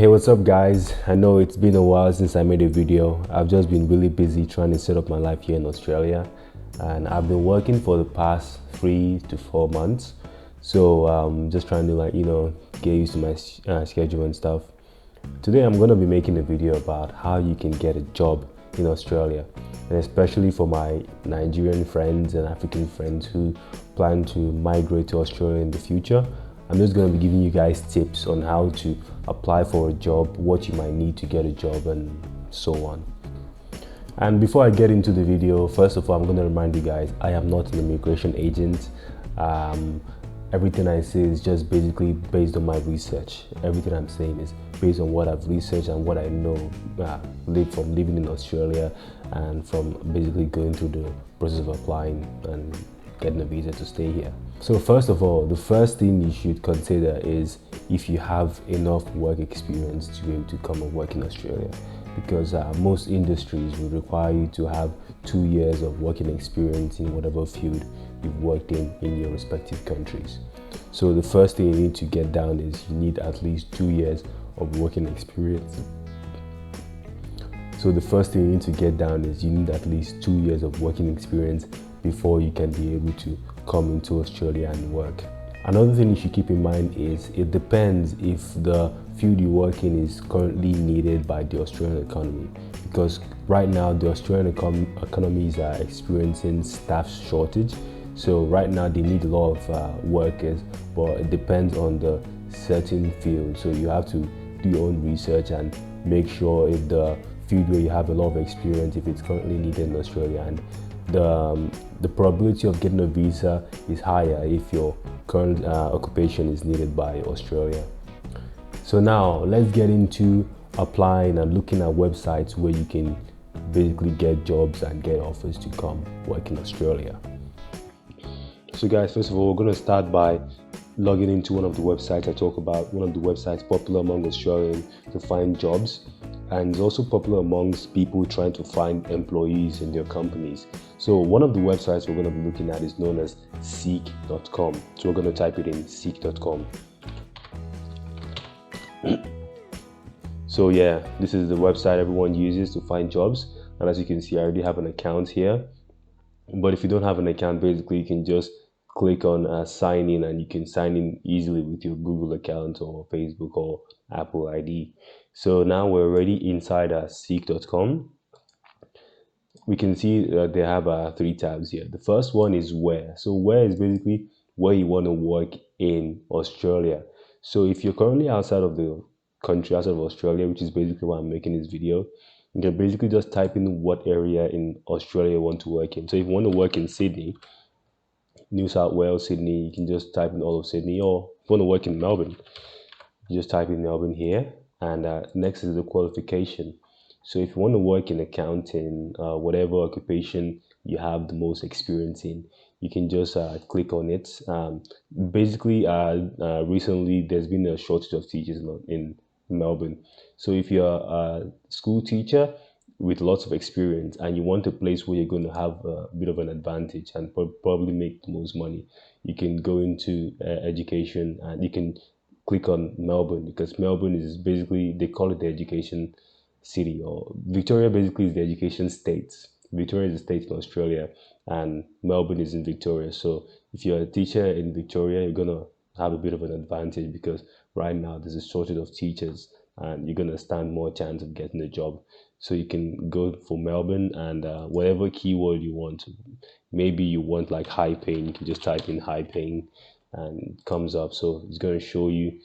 Hey, what's up guys? I know it's been a while since I made a video. I've just been really busy trying to set up my life here in Australia, and I've been working for the past 3 to 4 months. So just trying to get used to my schedule and stuff. Today I'm going to be making a video about how you can get a job in Australia, and especially for my Nigerian friends and African friends who plan to migrate to Australia in the future. I'm just going to be giving you guys tips on how to apply for a job, what you might need to get a job, and so on. And before I get into the video, first of all, I'm going to remind you guys, I am not an immigration agent. Everything I say is just basically based on my research. Everything I'm saying is based on what I've researched and what I know from living in Australia and from basically going through the process of applying and getting a visa to stay here. So first of all, the first thing you should consider is if you have enough work experience to be able to come and work in Australia, because most industries will require you to have 2 years of working experience in whatever field you've worked in your respective countries. So the first thing you need to get down is you need at least 2 years of working experience. So the first thing you need to get down is you need at least 2 years of working experience before you can be able to come into Australia and work. Another thing you should keep in mind is it depends if the field you work in is currently needed by the Australian economy, because right now the Australian economies are experiencing staff shortage. So right now they need a lot of workers, but it depends on the certain field. So you have to do your own research and make sure if the field where you have a lot of experience, if it's currently needed in Australia, and the probability of getting a visa is higher if your current occupation is needed by Australia. So now let's get into applying and looking at websites where you can basically get jobs and get offers to come work in Australia. So guys, first of all, we're going to start by logging into one of the websites I talk about, one of the websites popular among Australians to find jobs, and it's also popular amongst people trying to find employees in their companies. So one of the websites we're going to be looking at is known as seek.com. So we're going to type it in, seek.com. So yeah, this is the website everyone uses to find jobs, and as you can see, I already have an account here. But if you don't have an account, basically you can just click on sign in, and you can sign in easily with your Google account or Facebook or Apple ID. So now we're already inside seek.com. We can see that they have 3 tabs here. The first one is where. So where is basically where you want to work in Australia. So if you're currently outside of the country, outside of Australia, which is basically why I'm making this video, you can basically just type in what area in Australia you want to work in. So if you want to work in Sydney, New South Wales, Sydney, you can just type in all of Sydney. Or if you want to work in Melbourne, you just type in Melbourne here. And next is the qualification. So if you want to work in accounting, whatever occupation you have the most experience in, you can just click on it. Basically, recently there's been a shortage of teachers in Melbourne. So if you're a school teacher with lots of experience and you want a place where you're going to have a bit of an advantage and probably make the most money, you can go into education, and you can click on Melbourne, because Melbourne is basically, they call it the education city, or Victoria basically is the education state. Victoria is a state in Australia and Melbourne is in Victoria. So if you're a teacher in Victoria, you're gonna have a bit of an advantage, because right now there's a shortage of teachers and you're gonna stand more chance of getting a job. So you can go for Melbourne, and whatever keyword you want. Maybe you want like high paying, you can just type in high paying and it comes up. So it's going to show you.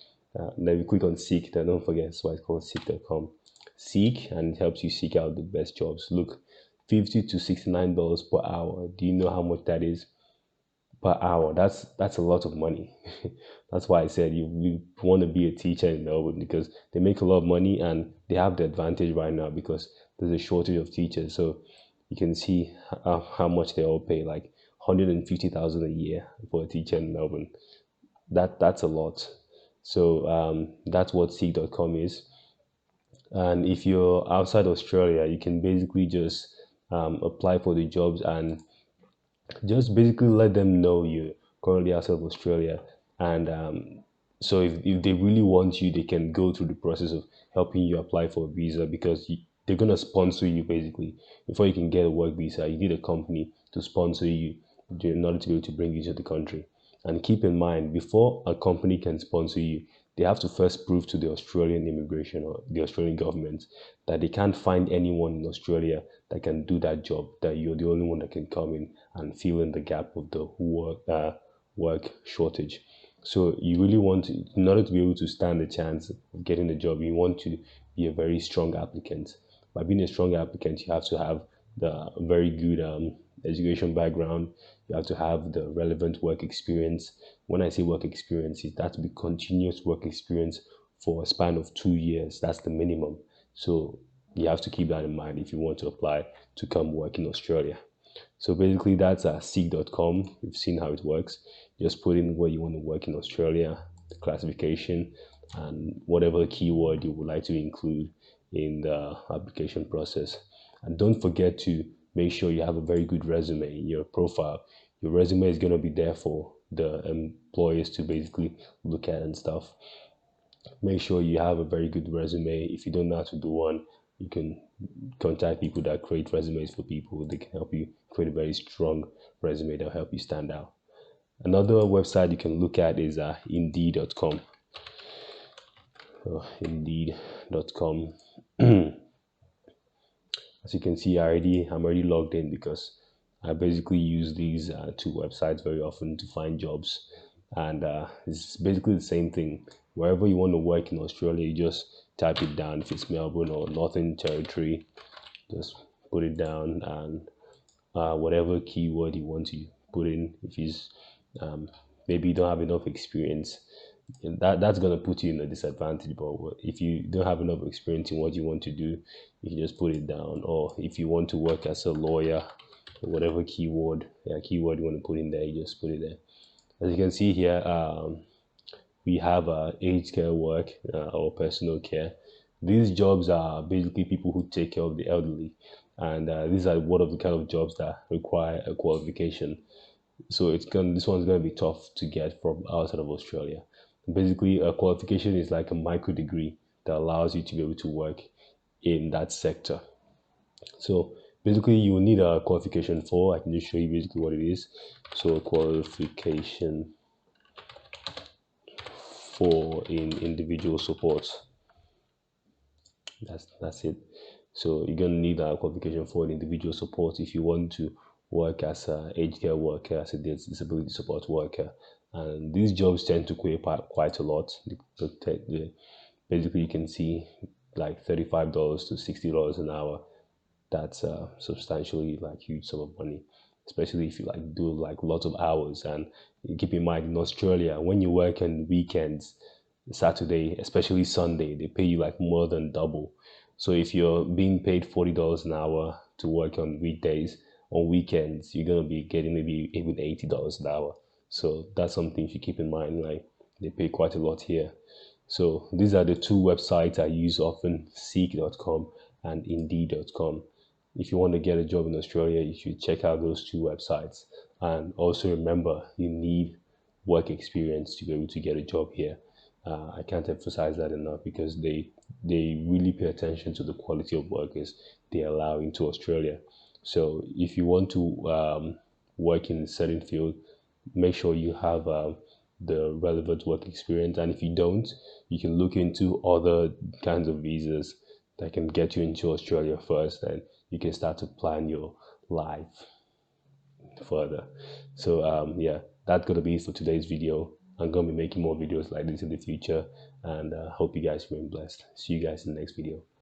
Then you click on seek. Don't forget, that's why it's called seek.com. Seek, and it helps you seek out the best jobs. Look, $50 to $69 per hour. Do you know how much that is per hour? That's a lot of money. That's why I said you want to be a teacher in Melbourne, because they make a lot of money and they have the advantage right now because there's a shortage of teachers. So you can see how much they all pay, like 150,000 a year for a teacher in Melbourne. That's a lot. So that's what seek.com is. And if you're outside Australia, you can basically just apply for the jobs and just basically let them know you're currently outside of Australia, and So if they really want you, they can go through the process of helping you apply for a visa, because they're going to sponsor you basically. Before you can get a work visa, you need a company to sponsor you in order to be able to bring you to the country. And keep in mind, before a company can sponsor you, they have to first prove to the Australian immigration or the Australian government that they can't find anyone in Australia that can do that job, that you're the only one that can come in and fill in the gap of the work shortage. So you really want to, in order to be able to stand a chance of getting the job, you want to be a very strong applicant. By being a strong applicant, you have to have the very good education background. You have to have the relevant work experience. When I say work experience, it has to be continuous work experience for a span of 2 years. That's the minimum. So you have to keep that in mind if you want to apply to come work in Australia. So basically, that's seek.com. You've seen how it works. Just put in where you want to work in Australia, the classification, and whatever keyword you would like to include in the application process. And don't forget to make sure you have a very good resume in your profile. Your resume is going to be there for the employers to basically look at and stuff. Make sure you have a very good resume. If you don't know how to do one, you can contact people that create resumes for people. They can help you create a very strong resume that'll help you stand out. Another website you can look at is indeed.com. So, indeed.com. As you can see, I'm already logged in because I basically use these two websites very often to find jobs, and it's basically the same thing. Wherever you want to work in Australia, you just type it down. If it's Melbourne or Northern Territory, just put it down, and whatever keyword you want to put in. If it's maybe you don't have enough experience, and that's gonna put you in a disadvantage. But if you don't have enough experience in what you want to do, you can just put it down. Or if you want to work as a lawyer, whatever keyword you want to put in there, you just put it there. As you can see here, we have aged care work or personal care. These jobs are basically people who take care of the elderly, and these are one of the kind of jobs that require a qualification. So this one's gonna be tough to get from outside of Australia. Basically, a qualification is like a micro degree that allows you to be able to work in that sector. So basically, you will need a qualification for. I can just show you basically what it is. So qualification for in individual support. That's it. So you're gonna need a qualification for an individual support if you want to work as a aged care worker, as a disability support worker. And these jobs tend to pay quite a lot. Basically, you can see like $35 to $60 an hour. That's substantially like huge sum of money, especially if you like do like lots of hours. And you keep in mind, in Australia, when you work on weekends, Saturday, especially Sunday, they pay you like more than double. So if you're being paid $40 an hour to work on weekdays, on weekends, you're gonna be getting maybe even $80 an hour. So that's something you should keep in mind. Like they pay quite a lot here. So these are the two websites I use often, seek.com and indeed.com. If you want to get a job in Australia, you should check out those two websites. And also remember, you need work experience to be able to get a job here. I can't emphasize that enough because they really pay attention to the quality of workers they allow into Australia. So if you want to work in a certain field, make sure you have the relevant work experience. And if you don't, you can look into other kinds of visas that can get you into Australia first, and you can start to plan your life further. So yeah, that's gonna be it for today's video. I'm gonna be making more videos like this in the future, and hope you guys remain blessed. See you guys in the next video.